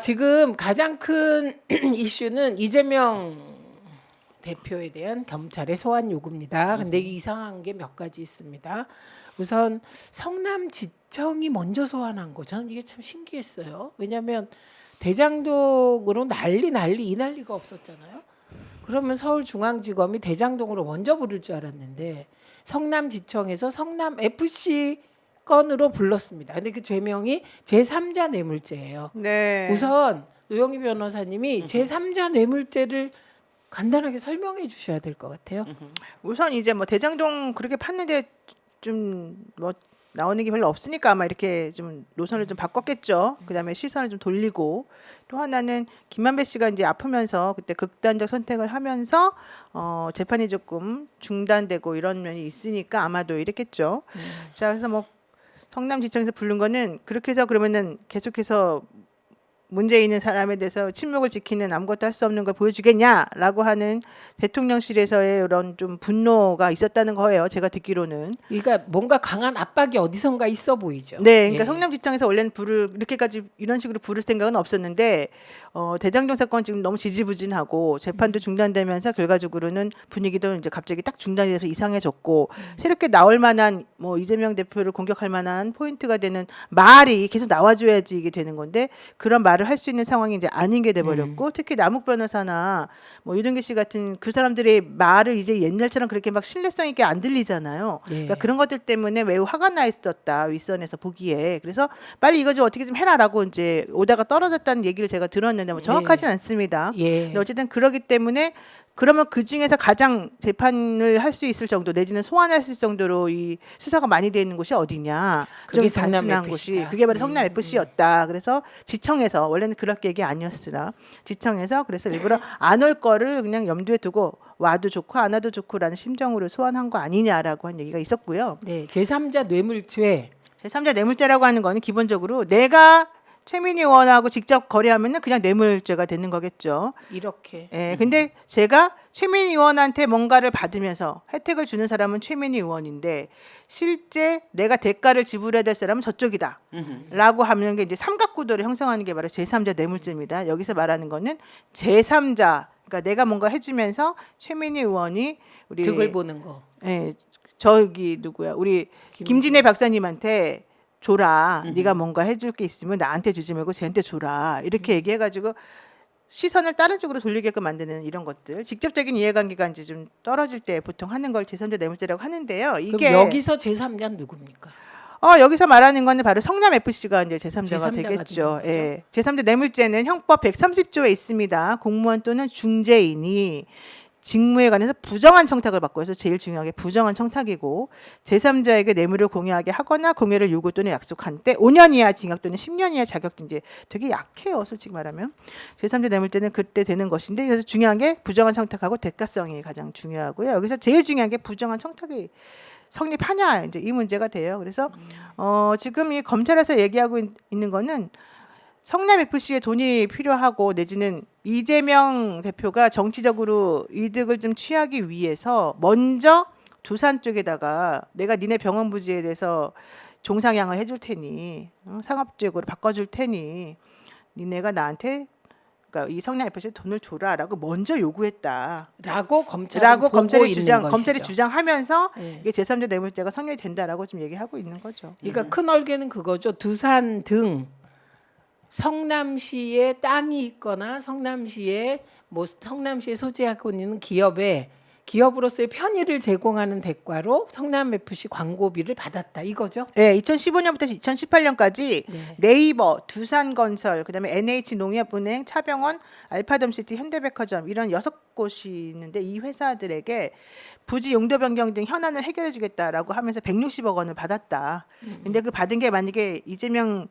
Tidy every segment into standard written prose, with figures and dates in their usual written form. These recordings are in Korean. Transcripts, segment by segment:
지금 가장 큰 이슈는 이재명 대표에 대한 검찰의 소환 요구입니다. 근데 이게 이상한 게 몇 가지 있습니다. 우선 성남지청이 먼저 소환한 거, 저는 이게 참 신기했어요. 왜냐하면 대장동으로 난리 이 난리가 없었잖아요. 그러면 서울중앙지검이 대장동으로 먼저 부를 줄 알았는데 성남지청에서 성남FC 건으로 불렀습니다. 근데 그 죄명이 제3자 뇌물죄예요. 네. 우선 노영희 변호사님이 제3자 뇌물죄를 간단하게 설명해 주셔야 될 것 같아요. 우선 이제 뭐 대장동 그렇게 팠는데 좀 뭐 나오는 게 별로 없으니까 아마 이렇게 좀 노선을 좀 바꿨겠죠. 그다음에 시선을 좀 돌리고 또 하나는 김만배 씨가 이제 아프면서 그때 극단적 선택을 하면서 재판이 조금 중단되고 이런 면이 있으니까 아마도 이랬겠죠. 자, 그래서 뭐 성남지청에서 부른 거는 그렇게 해서 그러면은 계속해서 문제 있는 사람에 대해서 침묵을 지키는 아무것도 할 수 없는 걸 보여주겠냐라고 하는 대통령실에서의 이런 좀 분노가 있었다는 거예요. 제가 듣기로는. 그러니까 뭔가 강한 압박이 어디선가 있어 보이죠. 네, 그러니까 예. 성남지청에서 원래는 불을 이렇게까지 이런 식으로 부를 생각은 없었는데 대장동 사건 지금 너무 지지부진하고 재판도 중단되면서 결과적으로는 분위기도 이제 갑자기 딱 중단이 돼서 이상해졌고 새롭게 나올 만한 뭐 이재명 대표를 공격할 만한 포인트가 되는 말이 계속 나와줘야지 이게 되는 건데 그런 말을 할 수 있는 상황이 이제 아닌 게 돼버렸고 특히 남욱 변호사나 뭐 유동규 씨 같은 그 사람들의 말을 이제 옛날처럼 그렇게 막 신뢰성 있게 안 들리잖아요. 예. 그러니까 그런 것들 때문에 매우 화가 나 있었다 윗선에서 보기에. 그래서 빨리 이거 좀 어떻게 좀 해라라고 이제 오다가 떨어졌다는 얘기를 제가 들었는데 뭐 정확하진 않습니다. 예. 근데 어쨌든 그러기 때문에 그러면 그 중에서 가장 재판을 할 수 있을 정도 내지는 소환할 수 있을 정도로 이 수사가 많이 돼 있는 곳이 어디냐? 그게 좀 단순한 성남 곳이 FC 다. 그게 바로 성남 FC였다. 그래서 지청에서 원래는 그럴 계획이 아니었으나 지청에서 그래서 일부러 안 올 거를 그냥 염두에 두고 와도 좋고 안 와도 좋고라는 심정으로 소환한 거 아니냐라고 한 얘기가 있었고요. 네, 제3자 뇌물죄. 제3자 뇌물죄라고 하는 거는 기본적으로 내가 최민희 의원하고 직접 거래하면은 그냥 뇌물죄가 되는 거겠죠. 이렇게. 예, 근데 제가 최민희 의원한테 뭔가를 받으면서 혜택을 주는 사람은 최민희 의원인데 실제 내가 대가를 지불해야 될 사람은 저쪽이다. 라고 하면 게 이제 삼각구도를 형성하는 게 바로 제3자 뇌물죄입니다. 여기서 말하는 거는 제3자 그러니까 내가 뭔가 해주면서 최민희 의원이 우리 득을 보는 거. 예, 저기 누구야 우리 김진애 박사님한테 줘라. 네가 뭔가 해줄 게 있으면 나한테 주지 말고 쟤한테 줘라. 이렇게 얘기해가지고 시선을 다른 쪽으로 돌리게끔 만드는 이런 것들. 직접적인 이해관계가 이제 좀 떨어질 때 보통 하는 걸 제3자 뇌물죄라고 하는데요. 이게 그럼 여기서 제3자는 누굽니까? 여기서 말하는 거는 바로 성남 FC가 이제 제3자가 제3자가 되겠죠. 되는 거죠. 예. 제3자 뇌물죄는 형법 130조에 있습니다. 공무원 또는 중재인이 직무에 관해서 부정한 청탁을 받고 해서 제일 중요한 게 부정한 청탁이고 제3자에게 뇌물을 공유하게 하거나 공유를 요구 또는 약속한 때 5년 이하 징역 또는 10년 이하 자격증제 되게 약해요. 솔직히 말하면 제3자 뇌물죄는 그때 되는 것인데 그래서 중요한 게 부정한 청탁하고 대가성이 가장 중요하고요. 여기서 제일 중요한 게 부정한 청탁이 성립하냐 이제 이 문제가 돼요. 그래서 지금 이 검찰에서 얘기하고 있는 거는 성남 FC에 돈이 필요하고 내지는 이재명 대표가 정치적으로 이득을 좀 취하기 위해서 먼저 조산 쪽에다가 내가 니네 병원 부지에 대해서 종상향을 해줄 테니 상업적으로 바꿔줄 테니 니네가 나한테 그러니까 이 성남 FC에 돈을 줘라라고 먼저 요구했다. 라고 검찰이 라고 보고 검찰이 있는 검찰이 것이죠. 주장하면서 예. 이게 제3자 뇌물죄가 성립이 된다라고 지금 얘기하고 있는 거죠. 그러니까 큰 얼개는 그거죠. 두산 등 성남시에 땅이 있거나 성남시에 소재하고 있는 기업으로서의 편의를 제공하는 대가로 성남 FC 광고비를 받았다 이거죠. 네, 2015년부터 2018년까지 네. 네이버, 두산건설, 그다음에 NH농협은행, 차병원, 알파덤시티, 현대백화점 이런 6곳이 있는데 이 회사들에게 부지 용도 변경 등 현안을 해결해 주겠다라고 하면서 160억 원을 받았다. 근데 그 받은 게 만약에 이재명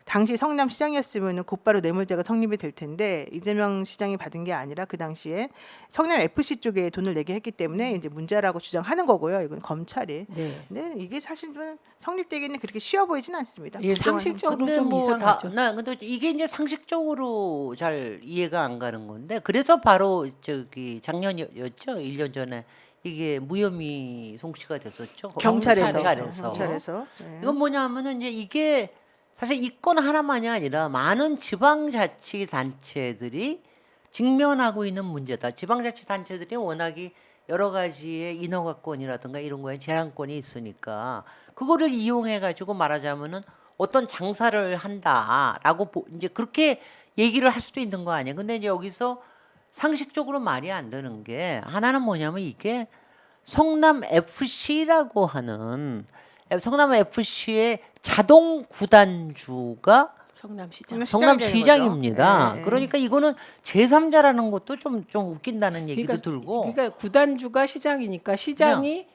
당시 성남시장이었으면 곧바로 뇌물죄가 성립이 될 텐데 이재명 시장이 받은 게 아니라 그 당시에 성남 FC 쪽에 돈을 내게 했기 때문에 이제 문제라고 주장하는 거고요. 이건 검찰이. 네. 근데 이게 사실 좀 성립되기는 그렇게 쉬워 보이진 않습니다. 예, 부정한- 상식적으로 근데 좀 뭐 이상하죠. 근데 이게 이제 상식적으로 잘 이해가 안 가는 건데 그래서 바로 저기 작년이었죠. 1년 전에 이게 무혐의 송치가 됐었죠. 경찰에서. 경찰에서. 경찰에서. 네. 이건 뭐냐면은 이제 이게 사실 이 건 하나만이 아니라 많은 지방자치단체들이 직면하고 있는 문제다. 지방자치단체들이 워낙이 여러 가지의 인허가권이라든가 이런 거에 제한권이 있으니까 그거를 이용해 가지고 말하자면은 어떤 장사를 한다라고 이제 그렇게 얘기를 할 수도 있는 거 아니에요. 근데 이제 여기서 상식적으로 말이 안 되는 게 하나는 뭐냐면 이게 성남 FC라고 하는 성남 FC의 자동 구단주가 성남시장. 성남시장입니다. 네. 그러니까 이거는 제3자라는 것도 좀 웃긴다는 얘기도 들고. 그러니까 구단주가 시장이니까 시장이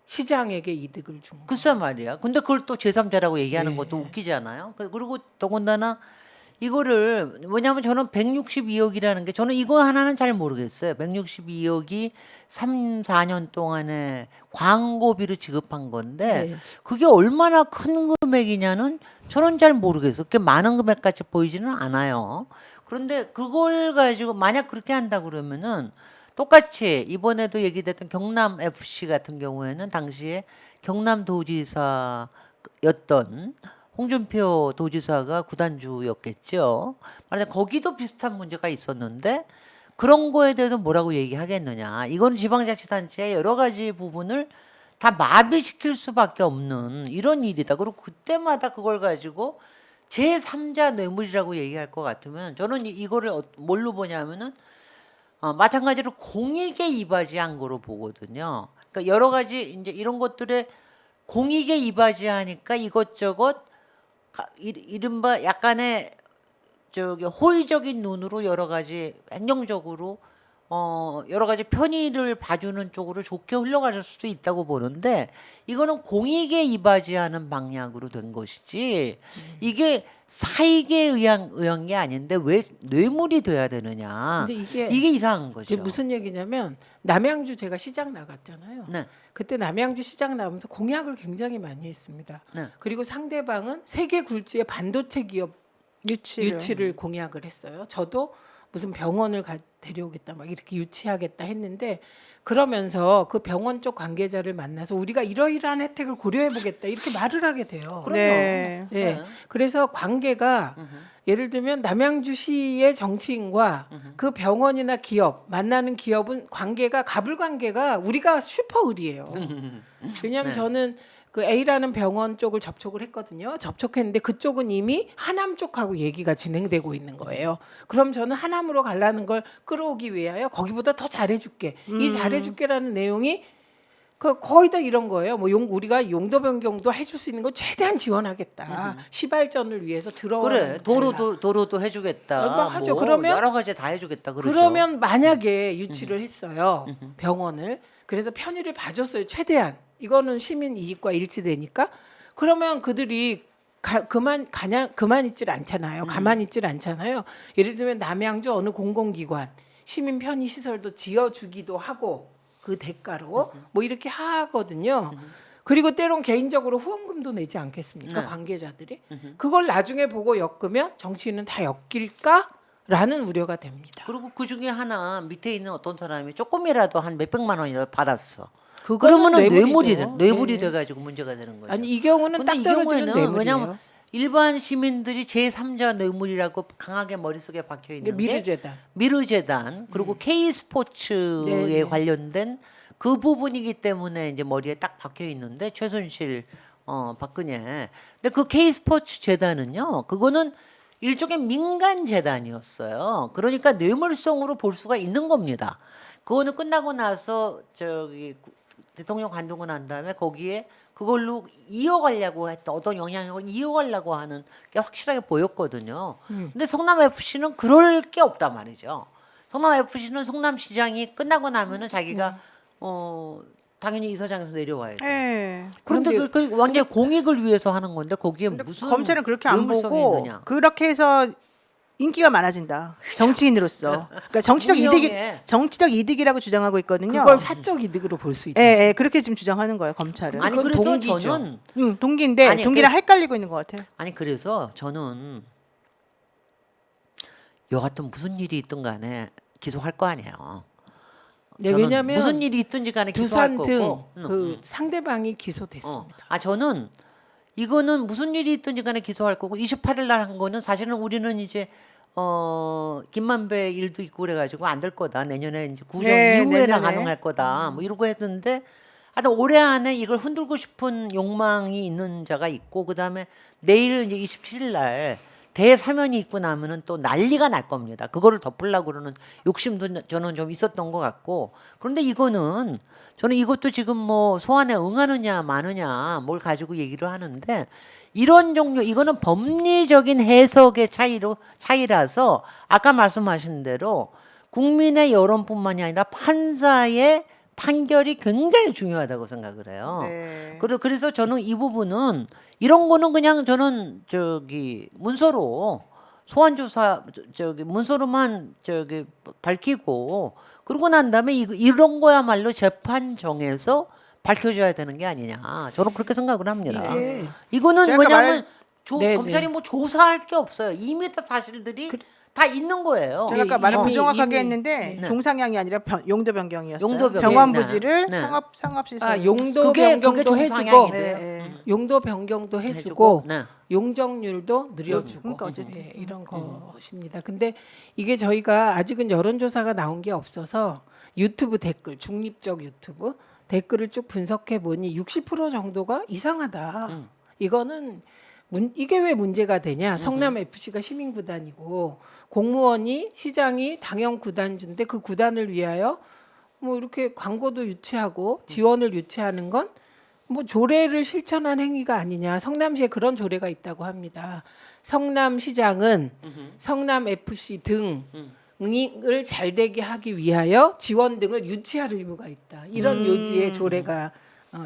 시장에게 이득을 준 거. 글쎄 말이야. 근데 그걸 또 제3자라고 얘기하는 네. 것도 웃기잖아요. 그리고 더군다나 이거를 뭐냐면 저는 162억이라는 게 저는 이거 하나는 잘 모르겠어요. 162억이 3, 4년 동안에 광고비로 지급한 건데 네. 그게 얼마나 큰 금액이냐는 저는 잘 모르겠어요. 그게 많은 금액 같이 보이지는 않아요. 그런데 그걸 가지고 만약 그렇게 한다 그러면은 똑같이 이번에도 얘기됐던 경남 FC 같은 경우에는 당시에 경남도지사였던 홍준표 도지사가 구단주였겠죠. 만약 거기도 비슷한 문제가 있었는데 그런 거에 대해서 뭐라고 얘기하겠느냐. 이건 지방자치단체의 여러 가지 부분을 다 마비시킬 수밖에 없는 이런 일이다. 그리고 그때마다 그걸 가지고 제3자 뇌물이라고 얘기할 것 같으면 저는 이거를 뭘로 보냐면은 마찬가지로 공익에 이바지한 거로 보거든요. 그러니까 여러 가지 이제 이런 것들에 공익에 이바지하니까 이것저것 이른바 약간의 저기 호의적인 눈으로 여러 가지 행정적으로 여러 가지 편의를 봐주는 쪽으로 좋게 흘러갈 수도 있다고 보는데 이거는 공익에 이바지하는 방향으로 된 것이지 이게 사익에 의한 게 아닌데 왜 뇌물이 돼야 되느냐. 근데 이게 이게 이상한 거죠. 이게 무슨 얘기냐면 남양주 제가 시장 나갔잖아요. 네. 그때 남양주 시장 나오면서 공약을 굉장히 많이 했습니다. 네. 그리고 상대방은 세계 굴지의 반도체 기업 유치를 공약을 했어요. 저도 무슨 병원을 데려오겠다 막 이렇게 유치하겠다 했는데 그러면서 그 병원 쪽 관계자를 만나서 우리가 이러이러한 혜택을 고려해 보겠다 이렇게 말을 하게 돼요. 네. 예. 네. 그래서 관계가 예를 들면 남양주시의 정치인과 그 병원이나 기업 만나는 기업은 관계가 갑을 관계가 우리가 슈퍼을이에요. 왜냐하면 네. 저는 그 A라는 병원 쪽을 접촉을 했거든요. 접촉했는데 그쪽은 이미 하남 쪽하고 얘기가 진행되고 있는 거예요. 그럼 저는 하남으로 가려는 걸 끌어오기 위하여 거기보다 더 잘해줄게. 이 잘해줄게라는 내용이 그 거의 다 이런 거예요. 뭐 우리가 용도 변경도 해줄 수 있는 거 최대한 지원하겠다. 시발전을 위해서 그래 도로도 해주겠다. 뭐 하죠. 뭐 그러면 여러 가지 다 해주겠다. 그러죠. 그러면 만약에 유치를 했어요. 병원을. 그래서 편의를 봐줬어요. 최대한. 이거는 시민 이익과 일치되니까. 그러면 그들이 그만 있질 않잖아요. 가만히 있질 않잖아요. 예를 들면 남양주 어느 공공기관 시민 편의 시설도 지어주기도 하고 그 대가로 뭐 이렇게 하거든요. 그리고 때론 개인적으로 후원금도 내지 않겠습니까? 네. 관계자들이. 그걸 나중에 보고 엮으면 정치인은 다 엮일까라는 우려가 됩니다. 그리고 그 중에 하나 밑에 있는 어떤 사람이 조금이라도 한 몇백만 원이라도 받았어. 그거는 그러면은 뇌물이죠. 뇌물이 네. 돼가지고 문제가 되는 거죠. 아니 이 경우는 근데 딱 이 떨어지는 경우에는 뇌물이에요. 왜냐하면 일반 시민들이 제3자 뇌물이라고 강하게 머릿속에 박혀 있는 게 미르재단. 미르재단 그리고 K 스포츠에 네. 관련된 그 부분이기 때문에 이제 머리에 딱 박혀 있는데 최순실 박근혜. 근데 그 K 스포츠 재단은요. 그거는 일종의 민간 재단이었어요. 그러니까 뇌물성으로 볼 수가 있는 겁니다. 그거는 끝나고 나서 대통령 관두고 난 다음에 거기에 그걸로 이어가려고 했던 어떤 영향력을 이어가려고 하는 게 확실하게 보였거든요. 근데 성남 FC는 그럴 게 없단 말이죠. 성남 FC는 성남시장이 끝나고 나면은 자기가 당연히 이사장에서 내려와야 돼. 네. 그런데 그런데 그 완전 공익을 위해서 하는 건데 거기에 무슨 검찰은 그렇게 안 뇌물성이 보고 있느냐. 그렇게 해서 인기가 많아진다. 정치인으로서. 그러니까 정치적 이득이라고 주장하고 있거든요. 그걸 사적 이득으로 볼 수 있다. 예, 예, 그렇게 지금 주장하는 거예요, 검찰은. 아니 그건 그래서 동기죠. 저는 동기인데 아니, 동기랑 헷갈리고 있는 것 같아요. 아니 그래서 저는 여하튼 무슨 일이 있든 간에 기소할 거 아니에요. 네, 저는 왜냐하면 무슨 일이 있든지 간에 기소할 두산 등 거고. 그 상대방이 기소됐습니다. 저는 이거는 무슨 일이 있든지 간에 기소할 거고 28일 날 한 거는 사실은 우리는 이제 김만배 일도 있고 그래가지고 안 될 거다. 내년에 이제 구정 네, 이후에나 내년에. 가능할 거다. 뭐 이러고 했는데 하여튼 올해 안에 이걸 흔들고 싶은 욕망이 있는 자가 있고 그다음에 내일 이제 27일 날 대사면이 있고 나면은 또 난리가 날 겁니다. 그거를 덮으려고 그러는 욕심도 저는 좀 있었던 것 같고 그런데 이거는 저는 이것도 지금 뭐 소환에 응하느냐 마느냐 뭘 가지고 얘기를 하는데 이런 종류 이거는 법리적인 해석의 차이라서 아까 말씀하신 대로 국민의 여론뿐만이 아니라 판사의 판결이 굉장히 중요하다고 생각을 해요. 네. 그래서 저는 이 부분은 이런 거는 그냥 저는 저기 문서로 소환 조사 저기 문서로만 저기 밝히고 그러고 난 다음에 이런 거야말로 재판정에서 밝혀져야 되는 게 아니냐. 저는 그렇게 생각을 합니다. 이게 이거는 제가 아까 뭐냐면 네, 검찰이 네. 뭐 조사할 게 없어요. 이미 다 사실들이 다 있는 거예요. 제가 아까 말을 이미- 부정확하게 이미- 했는데 네. 종상향이 아니라 용도 변경이었어요. 용도 변경. 병원 네. 부지를 네. 상업시설. 아, 용도 그게 변경도 해주고 정상향인데요. 네, 네. 용도 변경도 해주고 네. 용적률도 늘려주고 그러니까 어쨌든. 네, 이런 것입니다. 근데 이게 저희가 아직은 여론조사가 나온 게 없어서 유튜브 댓글 중립적 유튜브 댓글을 쭉 분석해 보니 60% 정도가 이상하다. 이거는 이게 왜 문제가 되냐? 성남 FC가 시민 구단이고 공무원이 시장이 당연 구단주인데 그 구단을 위하여 뭐 이렇게 광고도 유치하고 지원을 유치하는 건 뭐 조례를 실천한 행위가 아니냐. 성남시에 그런 조례가 있다고 합니다. 성남시장은 성남 FC 등을 잘 되게 하기 위하여 지원 등을 유치할 의무가 있다. 이런 요지의 조례가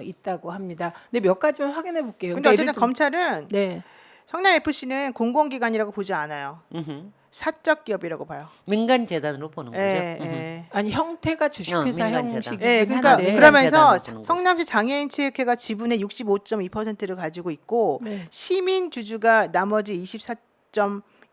있다고 합니다. 근데 몇 가지만 확인해 볼게요. 근데 그러니까 어쨌든 예를 들- 검찰은 네. 성남 FC는 공공기관이라고 보지 않아요. 음흠. 사적 기업이라고 봐요. 민간 재단으로 보는 거죠. 예, 예. 아니 형태가 주식회사 민간 형식이긴 예, 그러니까 한데 민간 그러면서 재단으로 보는 거죠. 성남시 장애인 체육회가 지분의 65.2%를 가지고 있고 네. 시민 주주가 나머지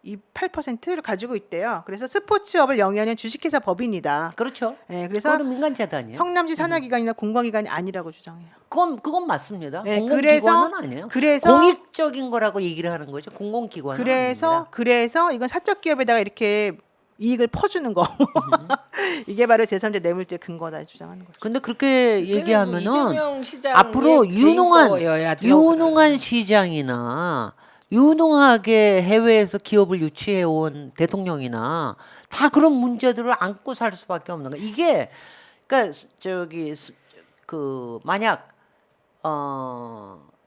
24.28%를 가지고 있대요. 그래서 스포츠업을 영위하는 주식회사 법인이다. 그렇죠. 예, 그래서 그거는 민간 재단이에요. 성남시 산하기관이나 공공기관이 아니라고 주장해요. 그건 맞습니다. 네, 공공기관은 아니에요. 그래서 공익적인 거라고 얘기를 하는 거죠. 공공기관은 아닙니다. 그래서 이건 사적 기업에다가 이렇게 이익을 퍼주는 거 이게 바로 제3자 뇌물죄 근거다 주장하는 거죠. 근데 그렇게 그때는 뭐 얘기하면은 이재명 시장의 앞으로 개인 거여야죠. 유능한 시장이나 유능하게 해외에서 기업을 유치해 온 대통령이나 다 그런 문제들을 안고 살 수밖에 없는 거. 이게 그러니까 저기 그 만약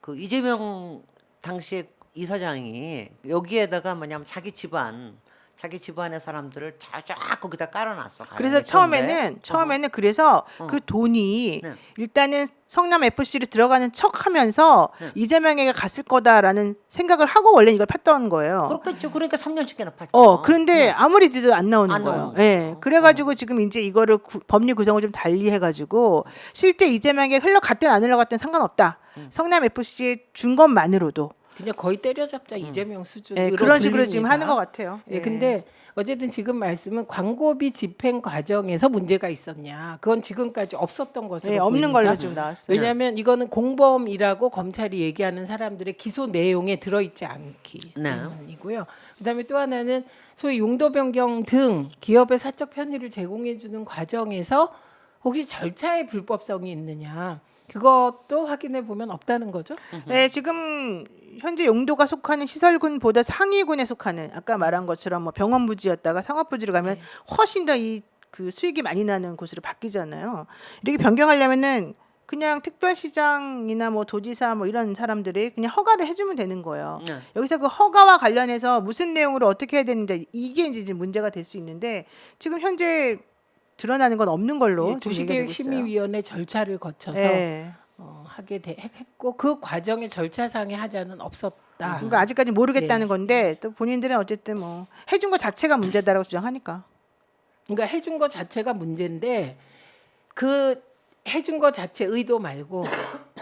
그 이재명 당시 이사장이 여기에다가 뭐냐면 자기 집안의 사람들을 쫙 거기다 깔아놨어. 그래서 가랑이 처음에는 그래서 어. 그 돈이 네. 일단은 성남 FC를 들어가는 척하면서 네. 이재명에게 갔을 거다라는 생각을 하고 원래 이걸 팠던 거예요. 그렇겠죠. 그러니까 3년씩이나 팠죠. 그런데 네. 아무리 뒤도 안 나오는 안 거예요. 나오는 예. 거죠. 그래가지고 지금 이제 이거를 법리 구성을 좀 달리 해가지고 실제 이재명에게 흘러갔든 안 흘러갔든 상관없다. 성남 FC에 준 것만으로도 그냥 거의 때려잡자 이재명 수준으로 예, 그런 식으로 지금 들립니다. 하는 것 같아요. 예, 근데 어쨌든 지금 말씀은 광고비 집행 과정에서 문제가 있었냐? 그건 지금까지 없었던 것으로 예, 없는 보입니다. 걸로 지금 나왔어요. 왜냐하면 이거는 공범이라고 검찰이 얘기하는 사람들의 기소 내용에 들어있지 않기 네. 때문이고요. 그다음에 또 하나는 소위 용도 변경 등 기업의 사적 편의를 제공해주는 과정에서 혹시 절차의 불법성이 있느냐? 그것도 확인해 보면 없다는 거죠. 네, 지금 현재 용도가 속하는 시설군보다 상위군에 속하는 아까 말한 것처럼 뭐 병원 부지였다가 상업 부지로 가면 네. 훨씬 더 이 그 수익이 많이 나는 곳으로 바뀌잖아요. 이렇게 변경하려면은 그냥 특별시장이나 뭐 도지사 뭐 이런 사람들이 그냥 허가를 해주면 되는 거예요. 네. 여기서 그 허가와 관련해서 무슨 내용으로 어떻게 해야 되는지 이게 이제 문제가 될 수 있는데 지금 현재 드러나는 건 없는 걸로 예, 지금 얘기가 되고 있어요. 도시계획심의위원회 절차를 거쳐서 네. 했고 그 과정의 절차상의 하자는 없었다. 그러니까 아직까지 모르겠다는 네. 건데 또 본인들은 어쨌든 뭐 해준 것 자체가 문제다라고 주장하니까. 그러니까 해준 것 자체가 문제인데 그 해준 것 자체 의도 말고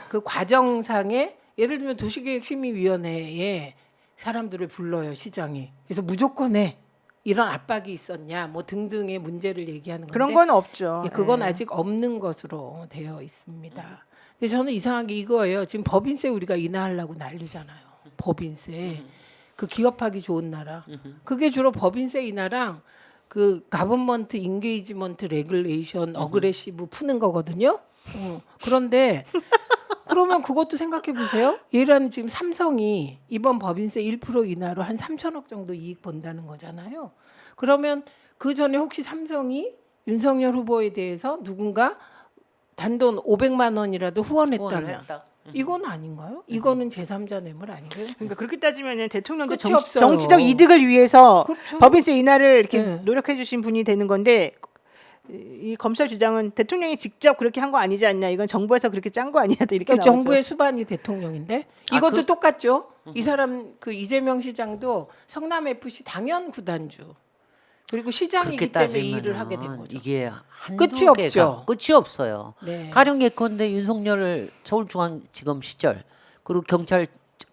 그 과정상에 예를 들면 도시계획심의위원회에 사람들을 불러요 시장이. 그래서 무조건 해. 이런 압박이 있었냐 뭐 등등의 문제를 얘기하는 건데 그런 건 없죠. 예, 그건 예. 아직 없는 것으로 되어 있습니다. 근데 저는 이상하게 이거예요. 지금 법인세 우리가 인하하려고 난리잖아요. 법인세. 그 기업하기 좋은 나라. 그게 주로 법인세 인하랑 그 가버먼트 인게이지먼트 레귤레이션 어그레시브 푸는 거거든요. 그런데 그러면 그것도 생각해 보세요. 예를 지금 삼성이 이번 법인세 1% 인하로 한 3천억 정도 이익 본다는 거잖아요. 그러면 그 전에 혹시 삼성이 윤석열 후보에 대해서 누군가 단돈 500만 원이라도 후원했다면 했다. 이건 아닌가요? 이거는 제3자 뇌물 아닌가요? 그러니까 그렇게 따지면은 대통령도 끝이 없어요. 정치적 이득을 위해서 그렇죠. 법인세 인하를 이렇게 네. 노력해 주신 분이 되는 건데 이 검찰 주장은 대통령이 직접 그렇게 한 거 아니지 않냐, 이건 정부에서 그렇게 짠 거 아니냐, 또 이렇게 그러니까 나오죠. 정부의 수반이 대통령인데 아, 이것도 똑같죠. 이 사람 그 이재명 시장도 성남 FC 당연 구단주 그리고 시장이기 그렇게 때문에 따지면 이 일을 하게 된 거죠. 이게 끝이 한두 개가 없죠. 끝이 없어요. 네. 가령 예컨대 윤석열 서울중앙지검 시절 그리고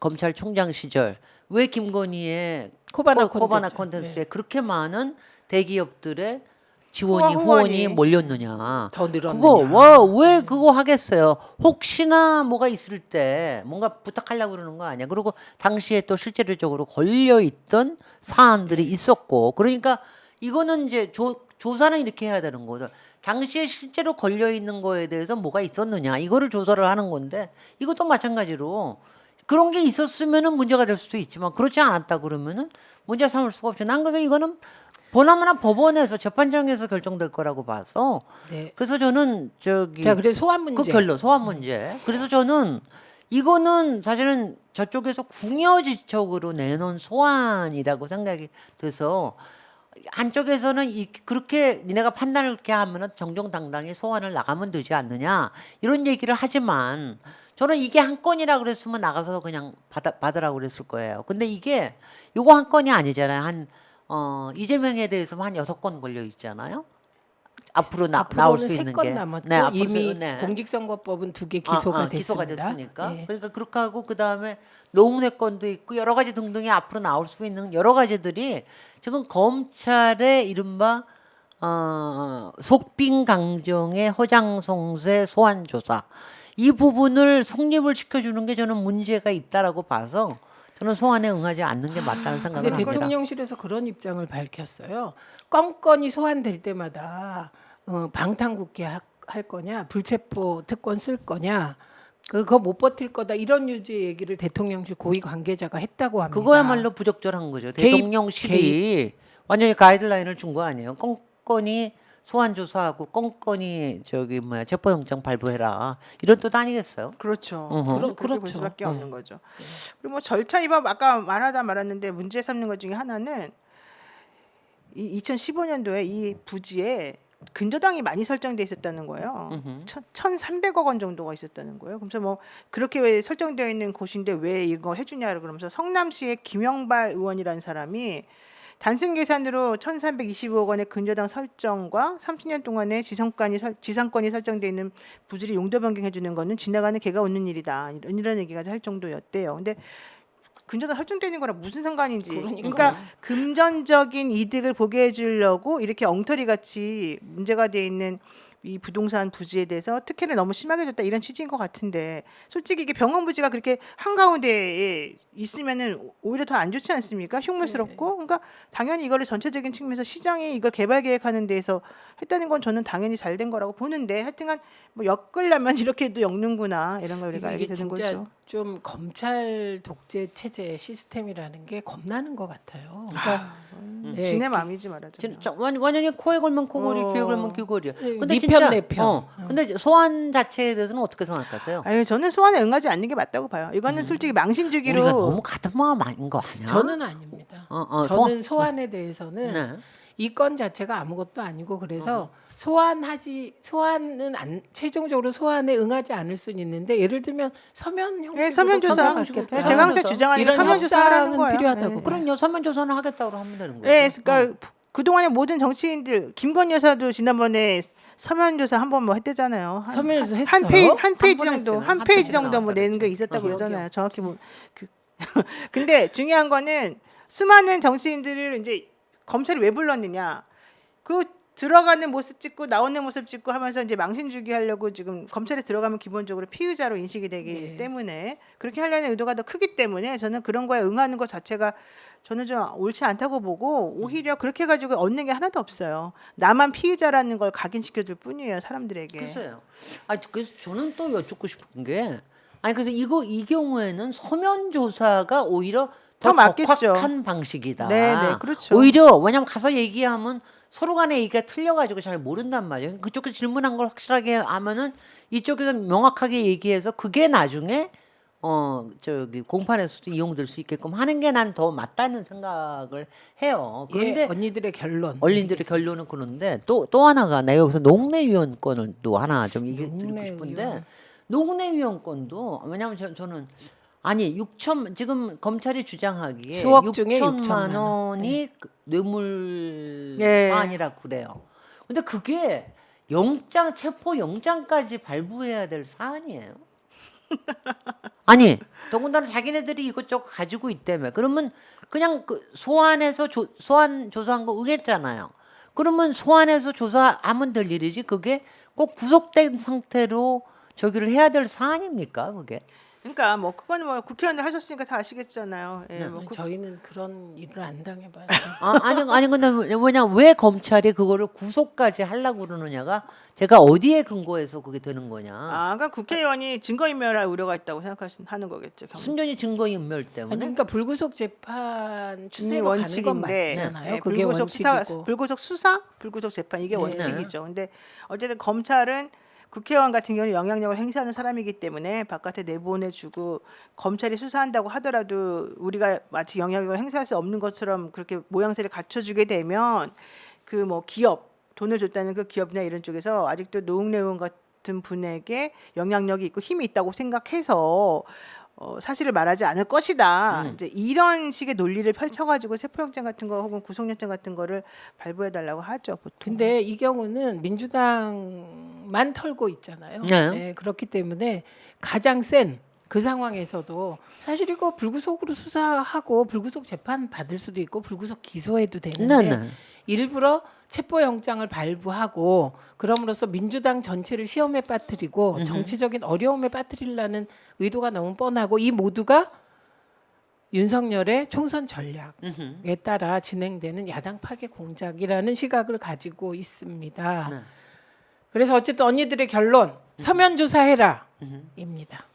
검찰총장 시절 왜 김건희의 코바나 코바나 콘텐츠. 콘텐츠에 그렇게 많은 대기업들의 지원이 후원이. 후원이 몰렸느냐. 더 늘었느냐. 그거 왜 그거 하겠어요. 혹시나 뭐가 있을 때 뭔가 부탁하려고 그러는 거 아니야. 그리고 당시에 또 실제적으로 걸려 있던 사안들이 있었고, 그러니까 이거는 이제 조사는 이렇게 해야 되는 거죠. 당시에 실제로 걸려 있는 거에 대해서 뭐가 있었느냐, 이거를 조사를 하는 건데, 이것도 마찬가지로 그런 게 있었으면은 문제가 될 수도 있지만 그렇지 않았다 그러면은 문제 삼을 수가 없죠. 난 그래서 이거는 보나마나 법원에서 재판장에서 결정될 거라고 봐서, 네. 그래서 저는 저기 자, 그래서 소환 문제. 그 결론 소환 문제. 그래서 저는 이거는 사실은 저쪽에서 궁여지적으로 내놓은 소환이라고 생각이 돼서, 한쪽에서는 그렇게 니네가 판단을 그렇게 하면은 정정당당히 소환을 나가면 되지 않느냐, 이런 얘기를 하지만, 저는 이게 한 건이라 그랬으면 나가서 그냥 받으라고 그랬을 거예요. 근데 이게 요거 한 건이 아니잖아요. 이재명에 대해서만 한 6건 걸려 있잖아요. 앞으로 나올 수 있는 게. 남았고 네, 앞으로 이미 네. 공직선거법은 2개 기소가 됐습니다. 기소가 됐으니까. 네. 그러니까 그렇게 하고 그다음에 노웅래 건도 있고 여러 가지 등등이 앞으로 나올 수 있는 여러 가지들이 지금 검찰의 이른바 속빈 강정의 허장성세 소환 조사, 이 부분을 성립을 시켜주는 게 저는 문제가 있다라고 봐서 저는 소환에 응하지 않는 게 맞다는 생각을 근데 합니다. 대통령실에서 그런 입장을 밝혔어요. 건건이 소환될 때마다 방탄국회 할 거냐, 불체포 특권 쓸 거냐, 그거 못 버틸 거다, 이런 유지의 얘기를 대통령실 고위 관계자가 했다고 합니다. 그거야말로 부적절한 거죠. 개입, 대통령실이 완전히 가이드라인을 준 거 아니에요. 건건이 소환 조사하고 건건이 체포영장 발부해라, 이런 뜻 아니겠어요? 그렇죠. 어허. 그렇게 볼 수밖에 없는 거죠. 그리고 뭐 절차 위반, 아까 말하다 말았는데 문제 삼는 것 중에 하나는 이 2015년도에 이 부지에 근저당이 많이 설정돼 있었다는 거예요. 1,300억 원 정도가 있었다는 거예요. 그래서 뭐 그렇게 왜 설정되어 있는 곳인데 왜 이거 해주냐 그러면서 성남시의 김영발 의원이라는 사람이 단순 계산으로 1,325억 원의 근저당 설정과 30년 동안의 지상권이 설정돼 있는 부지를 용도 변경해 주는 거는 지나가는 개가 웃는 일이다, 이런 얘기가 할 정도였대요. 근데 근저당 설정돼 있는 거랑 무슨 상관인지. 그러니까 금전적인 이득을 보게 해주려고 이렇게 엉터리 같이 문제가 돼 있는 이 부동산 부지에 대해서 특혜를 너무 심하게 줬다, 이런 취지인 것 같은데, 솔직히 이게 병원 부지가 그렇게 한가운데에 있으면은 오히려 더 안 좋지 않습니까? 흉물스럽고. 그러니까 당연히 이거를 전체적인 측면에서 시장이 이걸 개발 계획하는 데에서 했다는 건 저는 당연히 잘 된 거라고 보는데, 하여튼간 뭐 엮으려면 이렇게도 엮는구나, 이런 걸 우리가 알게 이게 되는 진짜 거죠. 좀 검찰 독재 체제 시스템이라는 게 겁나는 것 같아요. 그러니까 예, 지네 마음이지 말하자면. 진짜 완전히 코에 걸면 코걸이, 귀에 걸면 귀걸이야. 근데 네 편, 진짜 내 편. 근데 소환 자체에 대해서는 어떻게 생각하세요? 아유, 저는 소환에 응하지 않는 게 맞다고 봐요. 이거는 솔직히 망신 주기로. 우리가 너무 같은 마음 아닌 거 아니야? 저는 아닙니다. 저는 소환에 대해서는 네. 이 건 자체가 아무것도 아니고, 그래서 소환은 최종적으로 소환에 응하지 않을 수는 있는데, 예를 들면 서면 형식으로 서면 조사. 받겠다. 제가 항상 주장하는 게 이런 서면 조사하라는 협상은 거예요. 필요하다고. 그럼요. 서면 조사는 하겠다고 하면 되는 거죠. 네, 그러니까 그동안의 모든 정치인들, 김건희 여사도 지난번에 서면 조사 한 번 뭐 했대잖아요. 서면 조사 한 했어요? 페이지 번 정도, 했어요. 한 한 페이지 페이지가 정도 뭐 나왔다 내는 게 그랬죠. 있었다고 기억이요. 그러잖아요. 정확히 뭐 근데 중요한 거는 수많은 정치인들을 이제 검찰이 왜 불렀느냐? 그 들어가는 모습 찍고 나오는 모습 찍고 하면서 이제 망신 주기 하려고 지금 검찰에 들어가면 기본적으로 피의자로 인식이 되기 네. 때문에 그렇게 하려는 의도가 더 크기 때문에 저는 그런 거에 응하는 것 자체가 저는 좀 옳지 않다고 보고 오히려 그렇게 가지고 얻는 게 하나도 없어요. 나만 피의자라는 걸 각인시켜줄 뿐이에요, 사람들에게. 글쎄요. 그래서 저는 또 여쭙고 싶은 게 그래서 이 경우에는 서면 조사가 오히려 더 더 맞겠죠. 적확한 방식이다. 네, 그렇죠. 오히려 왜냐면 가서 얘기하면 서로 간의 얘기가 틀려가지고 잘 모른단 말이에요. 그쪽에서 질문한 걸 확실하게 하면은 이쪽에서 명확하게 얘기해서 그게 나중에 공판에서도 이용될 수 있게끔 하는 게 난 더 맞다는 생각을 해요. 그런데 예, 언니들의 결론. 언론들의 결론은 그런데 또 하나가 내가 여기서 농내위원권을 또 하나 좀 얘기 드리고 농내위원. 싶은데 농내위원권도 왜냐하면 저는 아니 6천 지금 검찰이 주장하기에 수억 중에 6천만 6천만 원이 그 뇌물 네. 사안이라 그래요. 근데 그게 체포 영장까지 발부해야 될 사안이에요. 아니 더군다나 자기네들이 이것저것 가지고 있다며 그러면 그냥 그 소환해서 소환 조사한 거 응했잖아요. 그러면 소환해서 조사하면 될 일이지 그게 꼭 구속된 상태로 저기를 해야 될 사안입니까 그게? 그러니까 뭐 그거는 뭐 국회의원을 하셨으니까 다 아시겠잖아요. 예, 네. 뭐 저희는 그런 일을 안 당해봐요. 아니 근데 왜 검찰이 그거를 구속까지 하려고 그러느냐가 제가 어디에 근거해서 그게 되는 거냐? 그러니까 국회의원이 증거인멸할 우려가 있다고 생각하는 거겠죠. 순전히 증거인멸 아니 때문에. 그러니까 불구속 재판 추세로 가는 건 원칙인데 맞잖아요. 예, 그게 원칙이고. 불구속 수사, 불구속 재판 이게 네. 원칙이죠. 근데 어쨌든 검찰은 국회의원 같은 경우는 영향력을 행사하는 사람이기 때문에 바깥에 내보내주고 검찰이 수사한다고 하더라도 우리가 마치 영향력을 행사할 수 없는 것처럼 그렇게 모양새를 갖춰주게 되면 그 뭐 기업 돈을 줬다는 그 기업이나 이런 쪽에서 아직도 노웅래 의원 같은 분에게 영향력이 있고 힘이 있다고 생각해서 사실을 말하지 않을 것이다. 이제 이런 식의 논리를 펼쳐가지고 체포영장 같은 거 혹은 구속영장 같은 거를 발부해 달라고 하죠. 보통. 근데 이 경우는 민주당만 털고 있잖아요. 네. 네, 그렇기 때문에 가장 센 그 상황에서도 사실 이거 불구속으로 수사하고 불구속 재판 받을 수도 있고 불구속 기소해도 되는데 네. 일부러 체포영장을 발부하고 그럼으로써 민주당 전체를 시험에 빠뜨리고 정치적인 어려움에 빠뜨리려는 의도가 너무 뻔하고 이 모두가 윤석열의 총선 전략에 따라 진행되는 야당 파괴 공작이라는 시각을 가지고 있습니다. 네. 그래서 어쨌든 언니들의 결론 서면 조사해라 입니다.